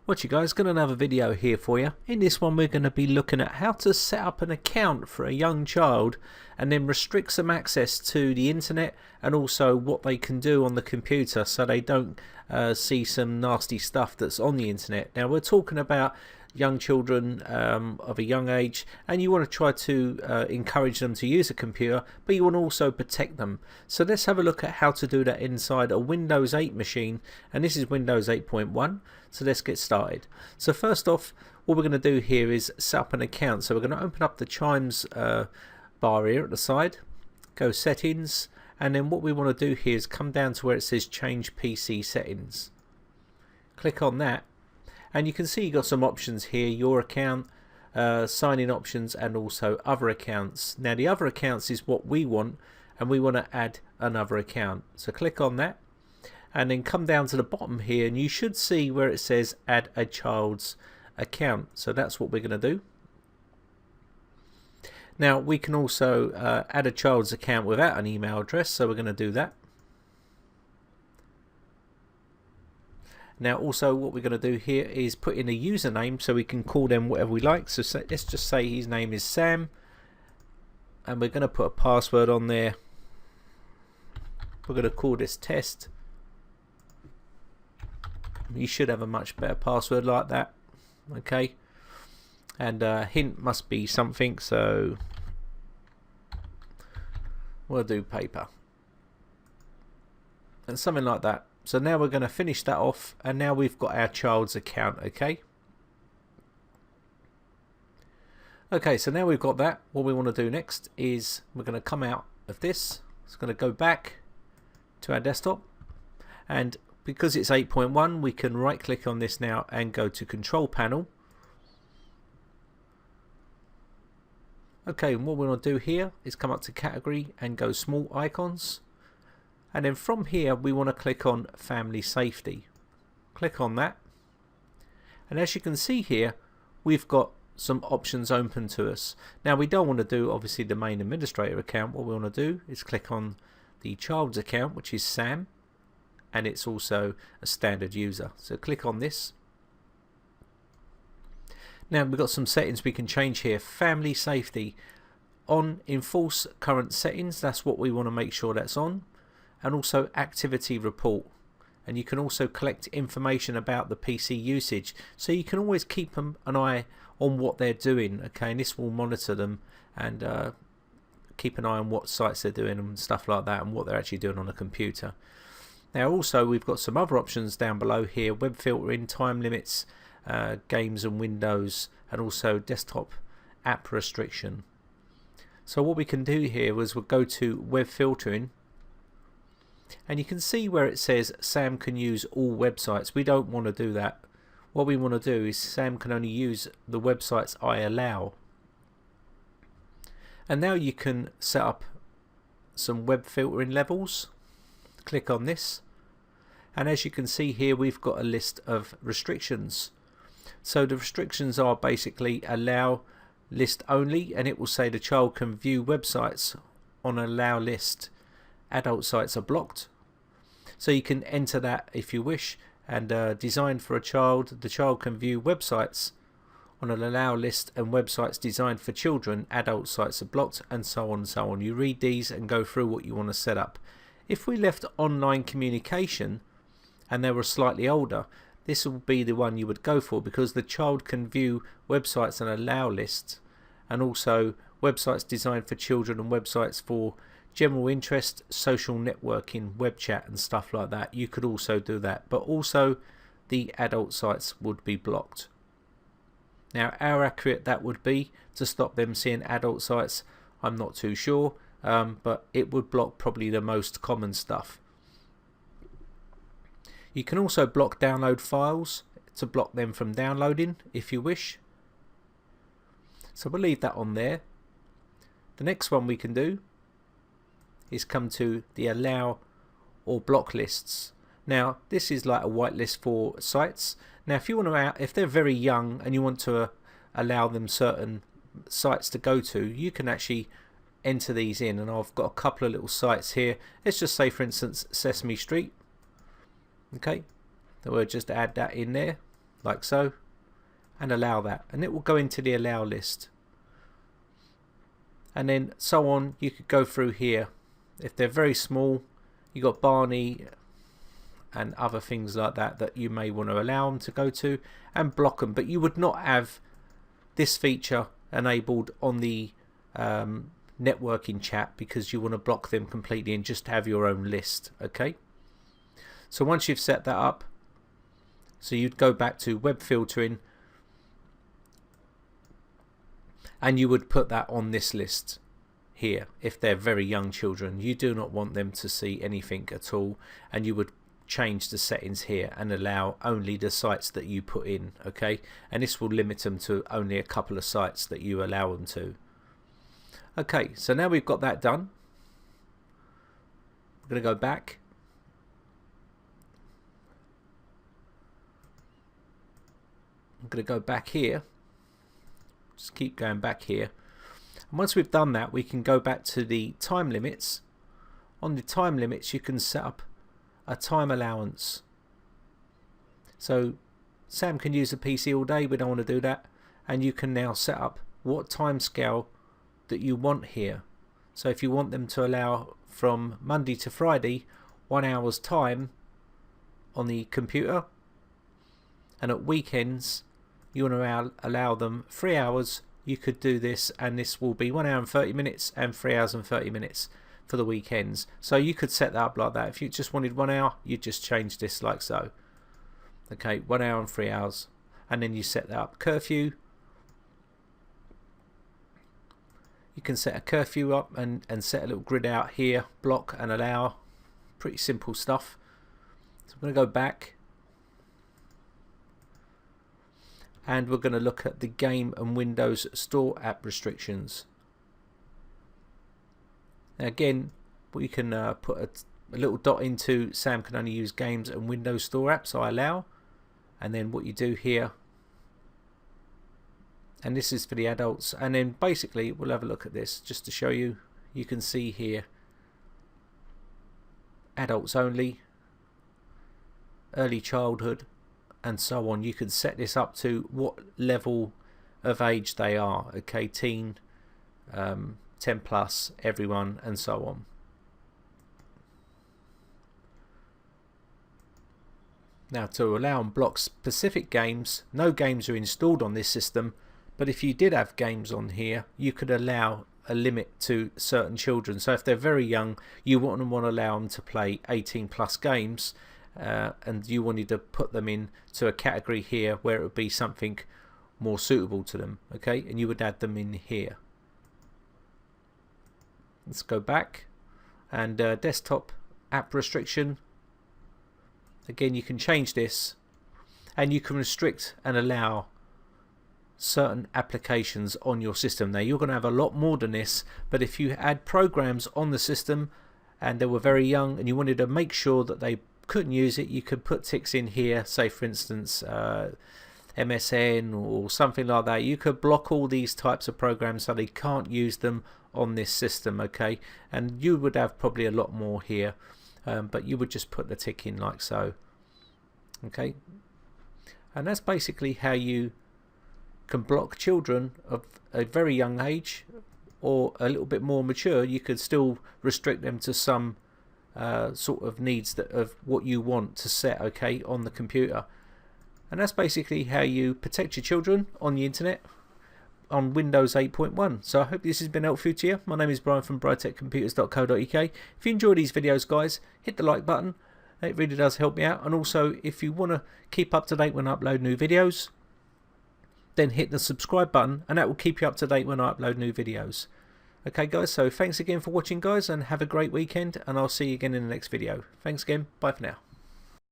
What you guys, got another video here for you. In this one we're going to be looking at how to set up an account for a young child and then restrict some access to the internet and also what they can do on the computer so they don't see some nasty stuff that's on the internet. Now we're talking about young children of a young age, and you want to try to encourage them to use a computer, but you want to also protect them. So let's have a look at how to do that inside a Windows 8 machine, and this is Windows 8.1. so let's get started. So first off, what we're going to do here is set up an account. So we're going to open up the Chimes bar here at the side, go settings, and then what we want to do here is come down to where it says change PC settings. Click on that, and you can see you got some options here: your account, sign-in options, and also other accounts. Now the other accounts is what we want, and we want to add another account. So click on that, and then come down to the bottom here, and you should see where it says add a child's account. So that's what we're going to do. Now we can also add a child's account without an email address, so we're going to do that. Now also what we're going to do here is put in a username so we can call them whatever we like. So let's just say his name is Sam, and we're going to put a password on there. We're going to call this test. You should have a much better password like that. Okay, and hint must be something, so we'll do paper and something like that. So now we're going to finish that off, and now we've got our child's account. Okay, so now we've got that. What we want to do next is we're going to come out of this. It's going to go back to our desktop, and because it's 8.1, we can right click on this now and go to control panel. Okay, and what we want to do here is come up to category and go small icons. And then from here we want to click on family safety. Click on that, and as you can see here we've got some options open to us. Now we don't want to do obviously the main administrator account. What we want to do is click on the child's account, which is Sam, and it's also a standard user. So click on this. Now we've got some settings we can change here. Family safety on enforce current settings, that's what we want to make sure that's on. And also activity report, and you can also collect information about the PC usage, so you can always keep an eye on what they're doing. Okay, and this will monitor them and keep an eye on what sites they're doing and stuff like that, and what they're actually doing on a computer. Now also we've got some other options down below here: web filtering, time limits, games and windows, and also desktop app restriction. So what we can do here is we'll go to web filtering, and you can see where it says Sam can use all websites. We don't want to do that. What we want to do is Sam can only use the websites I allow. And now you can set up some web filtering levels. Click on this, and as you can see here we've got a list of restrictions. So the restrictions are basically allow list only, and it will say the child can view websites on allow list. Adult sites are blocked, so you can enter that if you wish. And designed for a child, the child can view websites on an allow list, and websites designed for children, adult sites are blocked, and so on and so on. You read these and go through what you want to set up. If we left online communication and they were slightly older, this will be the one you would go for, because the child can view websites on allow lists, and also websites designed for children and websites for general interest, social networking, web chat and stuff like that. You could also do that, but also the adult sites would be blocked. Now how accurate that would be to stop them seeing adult sites, I'm not too sure, but it would block probably the most common stuff. You can also block download files to block them from downloading if you wish. So we'll leave that on there. The next one we can do is come to the allow or block lists. Now this is like a whitelist for sites. Now if you want to, if they're very young and you want to allow them certain sites to go to, you can actually enter these in, and I've got a couple of little sites here. Let's just say for instance Sesame Street. Okay, so we'll just add that in there. like so, and allow that, and it will go into the allow list. And then so on, you could go through here. If they're very small, you got Barney and other things like that that you may want to allow them to go to, and block them. But you would not have this feature enabled on the networking chat, because you want to block them completely and just have your own list. Okay, so once you've set that up, so you'd go back to web filtering, and you would put that on this list here. If they're very young children, you do not want them to see anything at all, and you would change the settings here and allow only the sites that you put in. Okay, and this will limit them to only a couple of sites that you allow them to. Okay, so now we've got that done, we're going to go back. I'm going to go back here, just keep going back here, and once we've done that, we can go back to the time limits. On the time limits, you can set up a time allowance. So Sam can use the PC all day, we don't want to do that, and you can now set up what time scale that you want here. So if you want them to allow from Monday to Friday 1 hour's time on the computer, and at weekends you want to allow them 3 hours, you could do this, and this will be 1 hour and 30 minutes and 3 hours and 30 minutes for the weekends. So you could set that up like that. If you just wanted 1 hour, you just change this like so. Okay, 1 hour and 3 hours, and then you set that up. Curfew, you can set a curfew up and set a little grid out here, block and allow. Pretty simple stuff. So I'm going to go back, and we're going to look at the game and Windows Store app restrictions. Now again, we can put a little dot into Sam can only use games and Windows Store apps, so I allow. And then what you do here, and this is for the adults, and then basically we'll have a look at this just to show you. You can see here adults only, early childhood, and so on. You can set this up to what level of age they are. Okay, teen, 10 plus, everyone, and so on. Now, to allow and block specific games, no games are installed on this system, but if you did have games on here, you could allow a limit to certain children. So if they're very young, you wouldn't want to allow them to play 18 plus games, and you wanted to put them in to a category here where it would be something more suitable to them. Okay, and you would add them in here. Let's go back, and desktop app restriction. Again, you can change this, and you can restrict and allow certain applications on your system. Now you're going to have a lot more than this, but if you had programs on the system and they were very young and you wanted to make sure that they couldn't use it, you could put ticks in here, say for instance MSN or something like that. You could block all these types of programs so they can't use them on this system. Okay, and you would have probably a lot more here, but you would just put the tick in like so. Okay, and that's basically how you can block children of a very young age or a little bit more mature. You could still restrict them to some sort of needs that of what you want to set, okay, on the computer. And that's basically how you protect your children on the internet on Windows 8.1. So I hope this has been helpful to you. My name is Brian from briteccomputers.co.uk. If you enjoy these videos, guys, hit the like button. It really does help me out. And also, if you want to keep up to date when I upload new videos, then hit the subscribe button, and that will keep you up to date when I upload new videos. Okay guys, so thanks again for watching guys, and have a great weekend, and I'll see you again in the next video. Thanks again, bye for now.